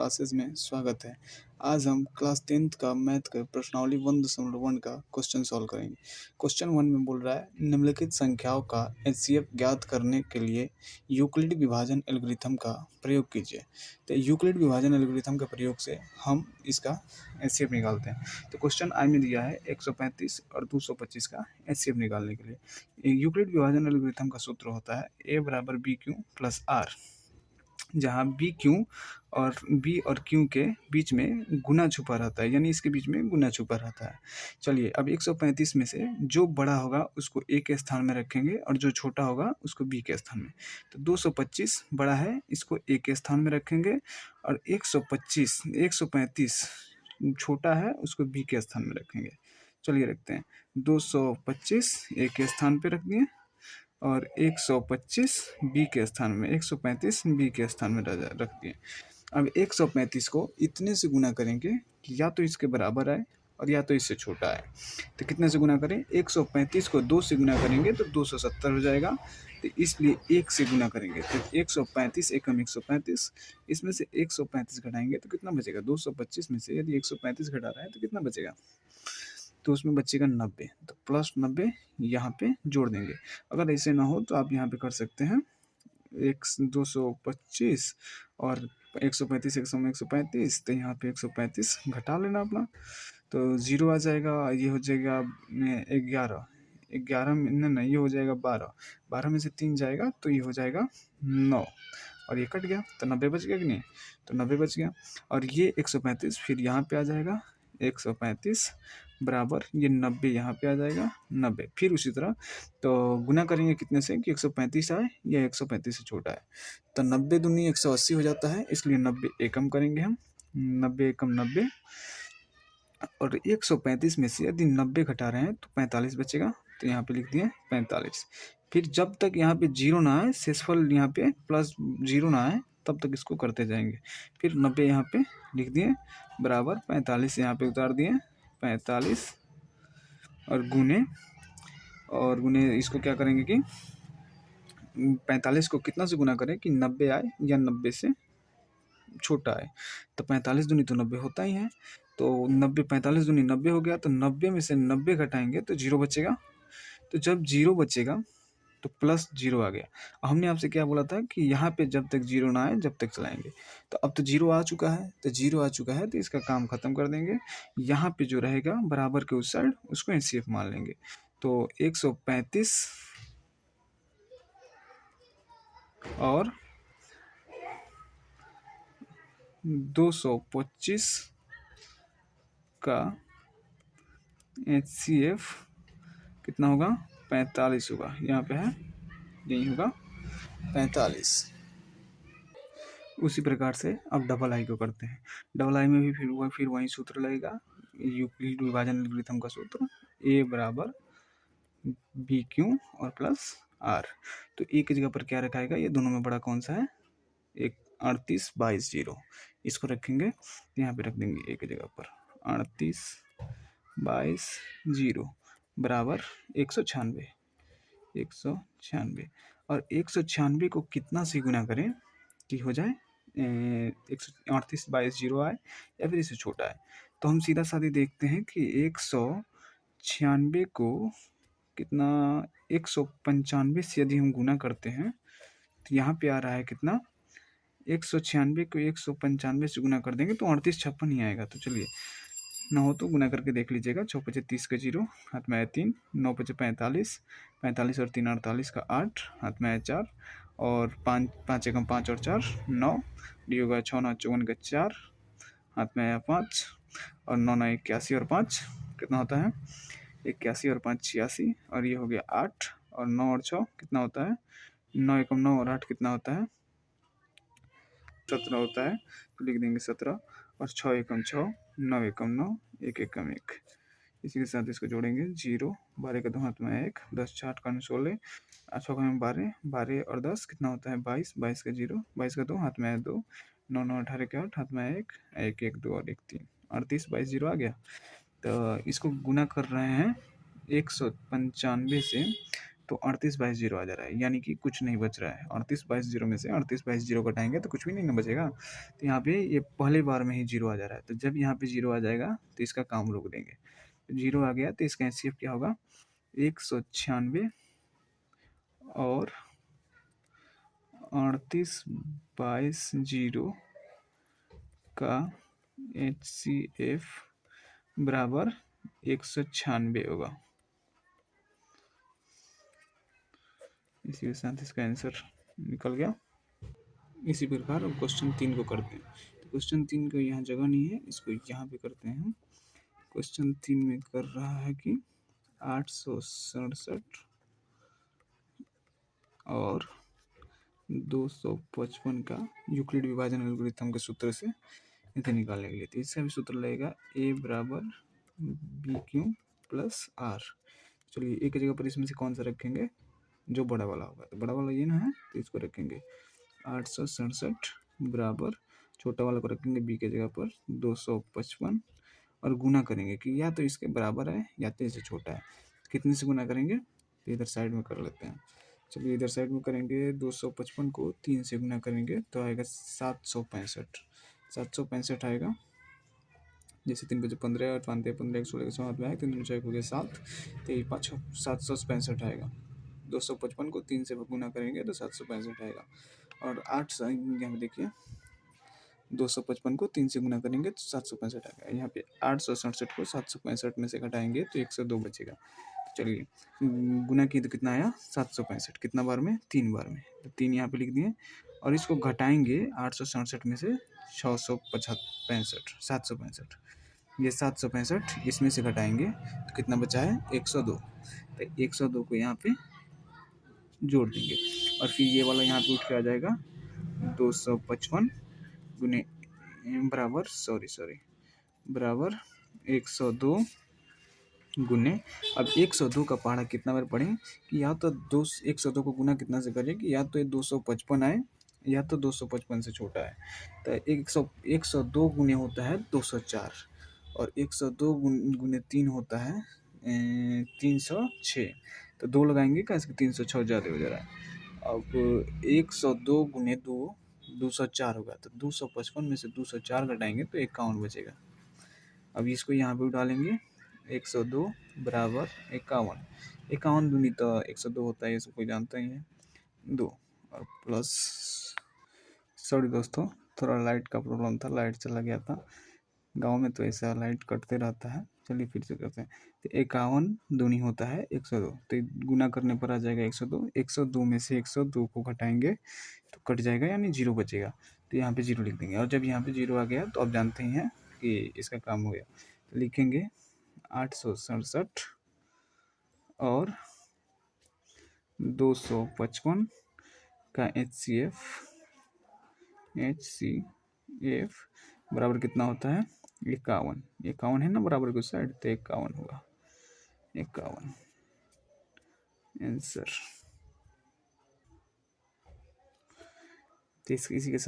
Classes में स्वागत है। आज हम क्लास 10th का मैथ का प्रश्नावली 1.1 का क्वेश्चन सॉल्व करेंगे। क्वेश्चन 1 में बोल रहा है निम्नलिखित संख्याओं का एचसीएफ ज्ञात करने के लिए यूक्लिड विभाजन एल्गोरिथम का प्रयोग कीजिए। तो यूक्लिड विभाजन एल्गोरिथम के प्रयोग से हम इसका एचसीएफ निकालते हैं। तो क्वेश्चन आई में दिया है 135 और 225 का एचसीएफ निकालने के लिए यूक्लिड विभाजन एल्गोरिथम का सूत्र होता है a बराबर बी क्यू प्लस आर, जहाँ बी और क्यू के बीच में गुना छुपा रहता है, यानी इसके बीच में गुना छुपा रहता है। चलिए अब 135 में से जो बड़ा होगा उसको ए के स्थान में रखेंगे और जो छोटा होगा उसको बी के स्थान में। तो 225 बड़ा है, इसको ए के स्थान में रखेंगे और 135 छोटा है, उसको बी के स्थान में रखेंगे। चलिए रखते हैं 225 ए के स्थान पे रख दिए और 125 बी के स्थान में, 135 बी के स्थान में रख दिए। अब 135 को इतने से गुना करेंगे कि या तो इसके बराबर आए और या तो इससे छोटा आए। तो कितने से गुना करें? 135 को 2 से गुना करेंगे तो 270 हो जाएगा, तो इसलिए 1 से गुना करेंगे तो 135 एकम 135, इसमें से 135 घटाएंगे तो कितना बचेगा? 225 में से यदि 135 घटा रहा है तो कितना बचेगा? तो उसमें बचेगा 90, तो प्लस 90 यहाँ पे जोड़ देंगे। अगर ऐसे ना हो तो आप यहाँ पे कर सकते हैं 225 और 135 135, तो यहाँ पे 135 घटा लेना अपना, तो 0 आ जाएगा। ये हो जाएगा 11, 11 में नहीं, ये हो जाएगा 12, 12 में से 3 जाएगा तो ये हो जाएगा 9 और ये कट गया तो 90 बच गया कि नहीं? तो 90 बच गया और ये 135 फिर यहाँ पे आ जाएगा 135 बराबर ये 90 यहाँ पे आ जाएगा 90। फिर उसी तरह तो गुना करेंगे कितने से कि 135 आए या 135 से छोटा है, तो 90 दूनी 180 हो जाता है, इसलिए 90 एकम करेंगे हम, 90 एकम 90 और 135 में से यदि 90 घटा रहे हैं तो 45 बचेगा, तो यहाँ पे लिख दिए 45। फिर जब तक यहाँ पे जीरो ना आए, शेषफल यहाँ पे प्लस जीरो ना आए तब तक इसको करते जाएंगे। फिर 90 यहाँ पे लिख दिए बराबर 45 यहाँ पे उतार दिए 45 और गुने इसको क्या करेंगे कि 45 को कितना से गुना करें कि 90 आए या 90 से छोटा है, तो 45 दूनी तो 90 होता ही है, तो 90 45 दूनी 90 हो गया, तो 90 में से 90 घटाएंगे तो 0 बचेगा। तो जब 0 बचेगा तो प्लस 0 आ गया। हमने आपसे क्या बोला था कि यहाँ पे जब तक 0 ना आए जब तक चलाएंगे, तो अब तो 0 आ चुका है, तो 0 आ चुका है तो इसका काम खत्म कर देंगे। यहाँ पे जो रहेगा बराबर के उस साइड उसको एचसीएफ मान लेंगे। तो 135 और 225 का एचसीएफ कितना होगा? 45 होगा, यहाँ पे है यही होगा 45। उसी प्रकार से अब डबल आई को करते हैं। डबल आई में भी फिर वही सूत्र लगेगा, यूक्लिड विभाजन एल्गोरिथम का सूत्र, ए बराबर बी क्यू और प्लस आर। तो ए की जगह पर क्या रखाएगा? ये दोनों में बड़ा कौन सा है? एक 38 22 0, इसको रखेंगे यहाँ पे रख देंगे ए की जगह पर 38 22 0 बराबर 196 और 196 को कितना से गुना करें कि हो जाए 138 22 0 आए या फिर इससे छोटा है। तो हम सीधा साधी देखते हैं कि 196 को कितना 195 से यदि हम गुना करते हैं तो यहाँ पे आ रहा है कितना? 196 को 195 से गुना कर देंगे तो 38 56 ही आएगा। तो चलिए ना हो तो गुना करके देख लीजिएगा। 6 पचे 30 का 0, हाथ में आया 3, 9 पचे 45, 45 और 3 48 का 8, हाथ में आया 4 और 5 एकम 5 और 4 9, डी होगा 6 9 54 का 4, हाथ में आया 5 और 9 9 81 और 5 कितना होता है? 81 और 5 86 और ये हो गया 8 और 9 और 6 कितना होता है? 9 एकम 9 और 8 कितना होता है? 17 होता है, तो लिख देंगे 17 और 6 एकम 6, 9 एकम 9, 1 एकम 1। इसी के साथ इसको जोड़ेंगे 0, 12 का 2 हाथ में 1, 10 6 8 का 16, 6 का 12, 12 और 10 कितना होता है? 22, 22 का 0, 22 का 2 हाथ में 2, 9 9 18 के 8, हाथ में 1, 1 1 2 और 1 3, 38 22 0 आ गया। तो इसको गुना कर रहे हैं 195 से, तो 38/20 आ जा रहा है, यानी कि कुछ नहीं बच रहा है। 38/20 में से 38/20 घटाएंगे तो कुछ भी नहीं ना बचेगा। तो यहाँ पे ये पहले बार में ही जीरो आ जा रहा है, तो जब यहाँ पे जीरो आ जाएगा तो इसका काम रोक देंगे। जीरो आ गया तो इसका एचसीएफ क्या होगा, 196 और 38/20 का HCF बराबर 196 होगा। इसी के साथ इसका आंसर निकल गया। इसी प्रकार अब क्वेश्चन 3 को करते हैं। तो क्वेश्चन 3 को यहाँ जगह नहीं है, इसको यहाँ पे करते हैं। क्वेश्चन 3 में कर रहा है कि 867 और 255 का यूक्लिड विभाजन एल्गोरिथम के सूत्र से इसे निकालने के लिए। तो इसका भी सूत्र लगेगा A बराबर BQ प्लस R। चलिए एक जगह पर इसमें से कौन सा रखेंगे, जो बड़ा वाला होगा, तो बड़ा वाला ये ना है, तो इसको रखेंगे 867 बराबर छोटा वाला को रखेंगे B के जगह पर 255 और गुना करेंगे कि या तो इसके बराबर है या तो इससे छोटा है। कितने से गुना करेंगे, तो इधर साइड में कर लेते हैं। चलिए इधर साइड में करेंगे, 255 को 3 से गुना करेंगे तो आएगा 765 आएगा। जैसे 3 बजे 15 और 15 16 के 7 में आए, 3 दूनी हो गया 7, तो ये 5 765 आएगा। 255 को 3 से गुना करेंगे तो 765 आएगा। और 8 यहाँ पे देखिए 255 को 3 से गुना करेंगे तो 765 आएगा। यहाँ पे 867 को 765 में से घटाएंगे तो 102 बचेगा। तो चलिए गुना किए तो कितना आया, 765। कितना बार में, 3 बार में, तो 3 यहाँ पे लिख दिए। और इसको घटाएंगे 867 में से 765, ये 765 इसमें से घटाएंगे तो कितना बचा है, 102। तो 102 को यहाँ पे जोड़ देंगे और फिर ये वाला यहाँ पे उठ के आ जाएगा 255 गुने बराबर 102 गुने। अब 102 का पहाड़ा कितना बार पढ़ें कि या तो 102 को गुना कितना से करें कि या तो ये 255 आए या तो 255 से छोटा है। तो 102 गुने होता है 204 और 102 गुने 3 होता है 306। तो 2 लगाएंगे क्या, इसके 306 ज़्यादा हो जा रहा है। अब 102 गुने 204 होगा, तो 255 में से 204 घटाएंगे तो 51 बचेगा। अब इसको यहाँ पे डालेंगे 102 बराबर 51 दूनी तो 102 होता है, ये सब कोई जानता ही है, 2 और प्लस। सॉरी दोस्तों, थोड़ा लाइट का प्रॉब्लम था, लाइट चला गया था। गांव में तो ऐसा लाइट कटते रहता है। चलिए फिर से करते हैं। तो 51 दूनी होता है 102, तो गुना करने पर आ जाएगा 102। 102 में से 102 को घटाएंगे तो कट जाएगा, यानी 0 बचेगा। तो यहाँ पे 0 लिख देंगे और जब यहाँ पे 0 आ गया तो आप जानते ही हैं कि इसका काम हो गया। तो लिखेंगे 867 और 255 का HCF बराबर कितना होता है, 51 है ना, बराबर की साइड, तो 51 होगा, 51 आंसर। तो इसी के साथ